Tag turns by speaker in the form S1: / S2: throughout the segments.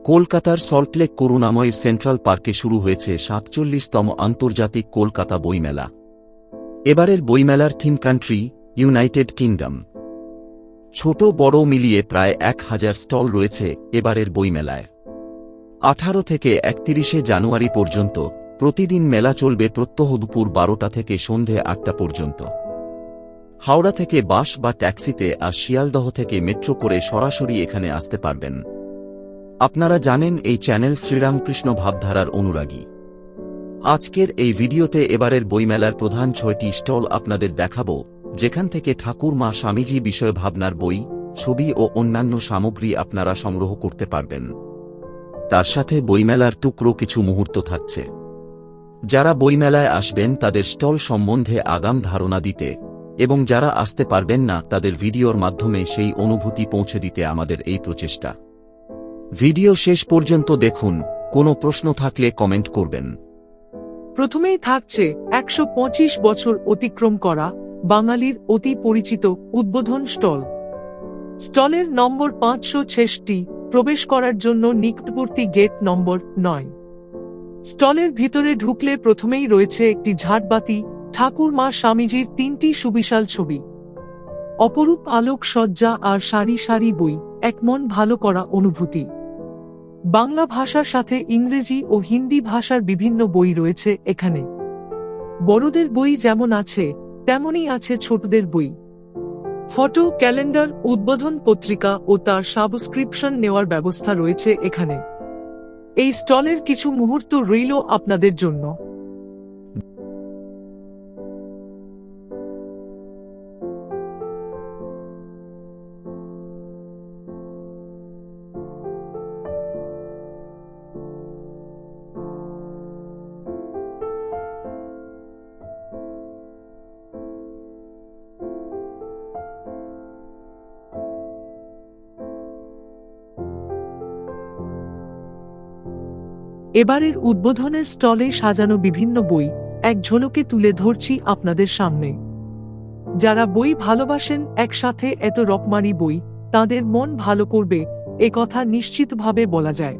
S1: কলকাতার সল্টলেক করুণাময় সেন্ট্রাল পার্কে শুরু হয়েছে ৪৭তম আন্তর্জাতিক কলকাতা বইমেলা। এবারের বইমেলার থিম কান্ট্রি, ইউনাইটেড কিংডম। ছোট বড় মিলিয়ে প্রায় ১,০০০ স্টল রয়েছে এবারের বইমেলায়। ১৮ থেকে ৩১ জানুয়ারি পর্যন্ত প্রতিদিন মেলা চলবে প্রত্যহ দুপুর ১২টা থেকে সন্ধে ৮টা পর্যন্ত। হাওড়া থেকে বাস বা ট্যাক্সিতে আর শিয়ালদহ থেকে মেট্রো করে সরাসরি এখানে আসতে পারবেন। আপনারা জানেন এই চ্যানেল শ্রীরামকৃষ্ণ ভাবধারার অনুরাগী। আজকের এই ভিডিওতে এবারের বইমেলার প্রধান ৬টি স্টল আপনাদের দেখাবো, যেখান থেকে ঠাকুর মা স্বামীজি বিষয় ভাবনার বই, ছবি ও অন্যান্য সামগ্রী আপনারা সংগ্রহ করতে পারবেন। তার সাথে বইমেলার টুকরো কিছু মুহূর্ত থাকছে। যারা বইমেলায় আসবেন তাদের স্টল সম্বন্ধে আগাম ধারণা দিতে এবং যারা আসতে পারবেন না তাদের ভিডিওর মাধ্যমে সেই অনুভূতি পৌঁছে দিতে আমাদের এই প্রচেষ্টা। ভিডিও শেষ পর্যন্ত দেখুন, কোনো প্রশ্ন থাকলে কমেন্ট করবেন।
S2: প্রথমেই থাকছে ১২৫ বছর অতিক্রম করা বাঙালির অতি পরিচিত উদ্বোধন স্টল। স্টলের নম্বর ৫৬৬, প্রবেশ করার জন্য নিকটবর্তী গেট নম্বর ৯। স্টলের ভিতরে ঢুকলে প্রথমেই রয়েছে একটি ঝাড়বাতি, ঠাকুর মা স্বামীজির ৩টি সুবিশাল ছবি, অপরূপ আলোক সজ্জা আর সারি সারি বই, এক মন ভালো করা অনুভূতি। বাংলা ভাষার সাথে ইংরেজি ও হিন্দি ভাষার বিভিন্ন বই রয়েছে এখানে। বড়দের বই যেমন আছে তেমনই আছে ছোটদের বই। ফটো, ক্যালেন্ডার, উদ্বোধন পত্রিকা ও তার সাবস্ক্রিপশন নেওয়ার ব্যবস্থা রয়েছে এখানে। এই স্টলের কিছু মুহূর্ত রইল আপনাদের জন্য। এবারের উদ্বোধনের স্টলে সাজানো বিভিন্ন বই এক ঝলকে তুলে ধরছি আপনাদের সামনে। যারা বই ভালোবাসেন, একসাথে এত রকমারি বই তাদের মন ভালো করবে এ কথা নিশ্চিতভাবে বলা যায়।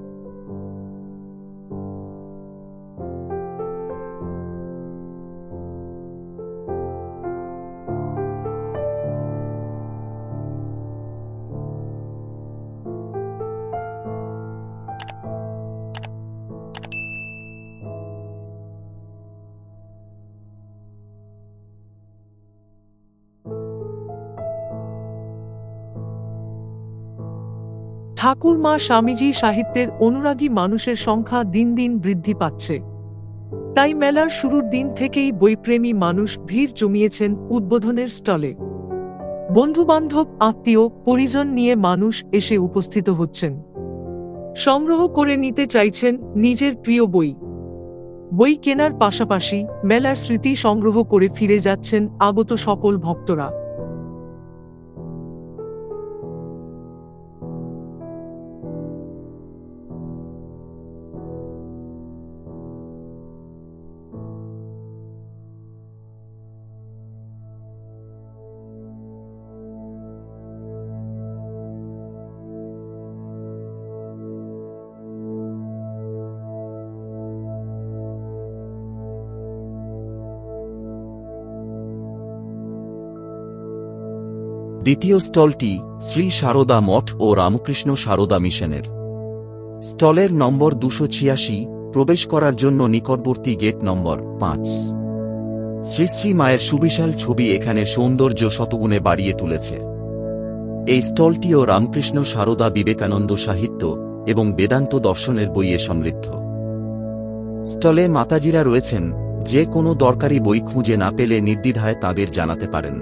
S2: ঠাকুর মা স্বামীজি সাহিত্যের অনুরাগী মানুষের সংখ্যা দিন দিন বৃদ্ধি পাচ্ছে। তাই মেলার শুরুর দিন থেকেই বইপ্রেমী মানুষ ভিড় জমিয়েছেন উদ্বোধনের স্টলে। বন্ধুবান্ধব, আত্মীয় পরিজন নিয়ে মানুষ এসে উপস্থিত হচ্ছেন, সংগ্রহ করে নিতে চাইছেন নিজের প্রিয় বই। বই কেনার পাশাপাশি মেলার স্মৃতি সংগ্রহ করে ফিরে যাচ্ছেন আগত সকল ভক্তরা।
S1: দ্বিতীয় স্টলটি শ্রী সারদা মঠ ও রামকৃষ্ণ সারদা মিশনের। স্টলের নম্বর ২৮৬, প্রবেশ করার জন্য নিকটবর্তী গেট নম্বর ৫। শ্রী শ্রী মায়ের সুবিশাল ছবি এখানে সৌন্দর্য শতগুণে বাড়িয়ে তুলেছে। এই স্টলটিও রামকৃষ্ণ সারদা বিবেকানন্দ সাহিত্য এবং বেদান্ত দর্শনের বইয়ে সমৃদ্ধ। স্টলে মাতাজিরা রয়েছেন, যে কোনো দরকারি বই খুঁজে না পেলে নির্দ্বিধায় তাদের জানাতে পারেন।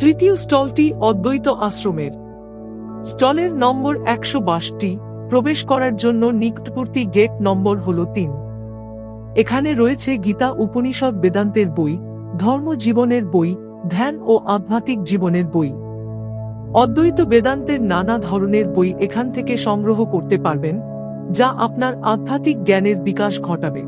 S2: তৃতীয় স্টলটি অদ্বৈত আশ্রমের। স্টলের নম্বর 162, প্রবেশ করার জন্য নিকটবর্তী গেট নম্বর হল 3। এখানে রয়েছে গীতা, উপনিষদ, বেদান্তের বই, ধর্ম জীবনের বই, ধ্যান ও আধ্যাত্মিক জীবনের বই। অদ্বৈত বেদান্তের নানা ধরনের বই এখান থেকে সংগ্রহ করতে পারবেন, যা আপনার আধ্যাত্মিক জ্ঞানের বিকাশ ঘটাবে।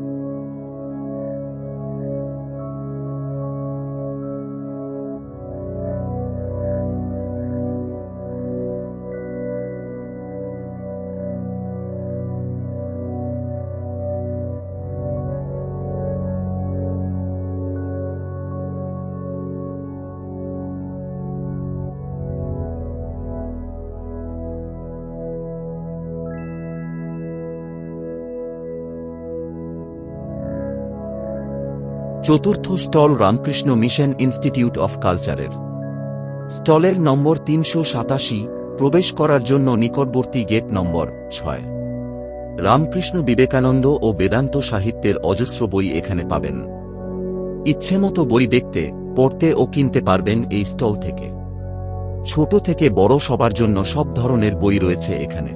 S1: চতুর্থ stall Ramakrishna mission institute of কালচারের। স্টলের নম্বর 387, প্রবেশ করার জন্য নিকটবর্তী গেট নম্বর 6। রামকৃষ্ণ, বিবেকানন্দ ও বেদান্ত সাহিত্যের অজস্র বই এখানে পাবেন। ইচ্ছেমতো বই দেখতে, পড়তে ও কিনতে পারবেন এই স্টল থেকে। ছোট থেকে বড় সবার জন্য সব ধরনের বই রয়েছে এখানে।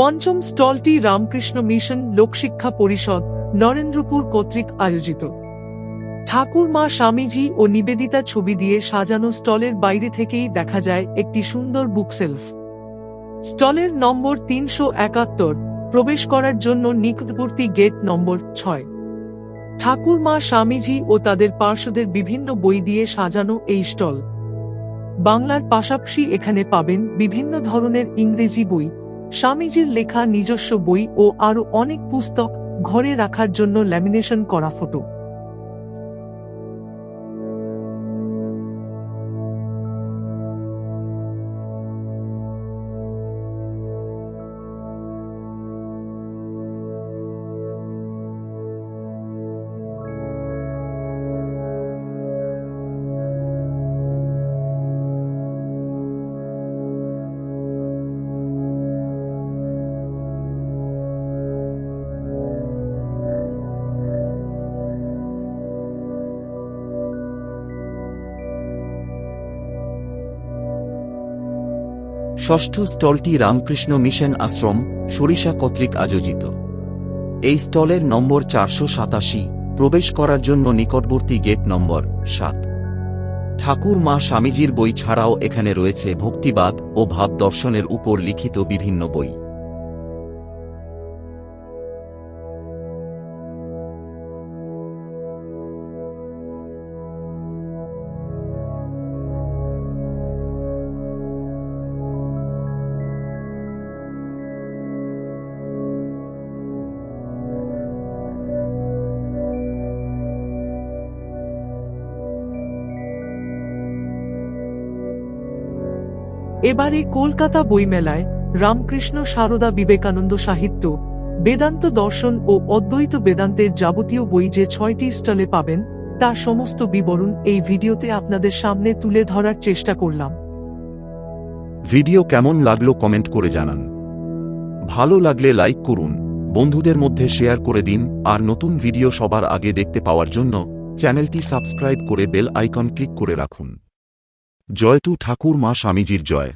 S2: পঞ্চম স্টলটি রামকৃষ্ণ মিশন লোকশিক্ষা পরিষদ, নরেন্দ্রপুর কর্তৃক আয়োজিত। ঠাকুর, মা, স্বামীজি ও নিবেদিতা ছবি দিয়ে সাজানো স্টলের বাইরে থেকেই দেখা যায় একটি সুন্দর বুকশেলফ। স্টলের নম্বর 371, প্রবেশ করার জন্য নিকটবর্তী গেট নম্বর 6। ঠাকুর, মা, স্বামীজি ও তাদের পার্শ্বদের বিভিন্ন বই দিয়ে সাজানো এই স্টল। বাংলার পাশাপাশি এখানে পাবেন বিভিন্ন ধরনের ইংরেজি বই, স্বামীজির লেখা নিজস্ব বই ও আরও অনেক পুস্তক, ঘরে রাখার জন্য ল্যামিনেশন করা ফটো।
S1: ষষ্ঠ স্টলটি রামকৃষ্ণ মিশন আশ্রম, সরিষা কর্তৃক আয়োজিত। এই স্টলের নম্বর 487, প্রবেশ করার জন্য নিকটবর্তী গেট নম্বর 7। ঠাকুর, মা, স্বামীজির বই ছাড়াও এখানে রয়েছে ভক্তিবাদ ও ভাব দর্শনের উপর লিখিত বিভিন্ন বই।
S2: এবারে কলকাতা বইমেলায় রামকৃষ্ণ, সারদা, বিবেকানন্দ সাহিত্য, বেদান্ত দর্শন ও অদ্বৈত বেদান্তের যাবতীয় বই যে 6টি স্টলে পাবেন, তার সমস্ত বিবরণ এই ভিডিওতে আপনাদের সামনে তুলে ধরার চেষ্টা করলাম।
S1: ভিডিও কেমন লাগলো কমেন্ট করে জানান। ভালো লাগলে লাইক করুন, বন্ধুদের মধ্যে শেয়ার করে দিন, আর নতুন ভিডিও সবার আগে দেখতে পাওয়ার জন্য চ্যানেলটি সাবস্ক্রাইব করে বেল আইকন ক্লিক করে রাখুন। জয়তু ঠাকুর, মা, স্বামীজির জয়।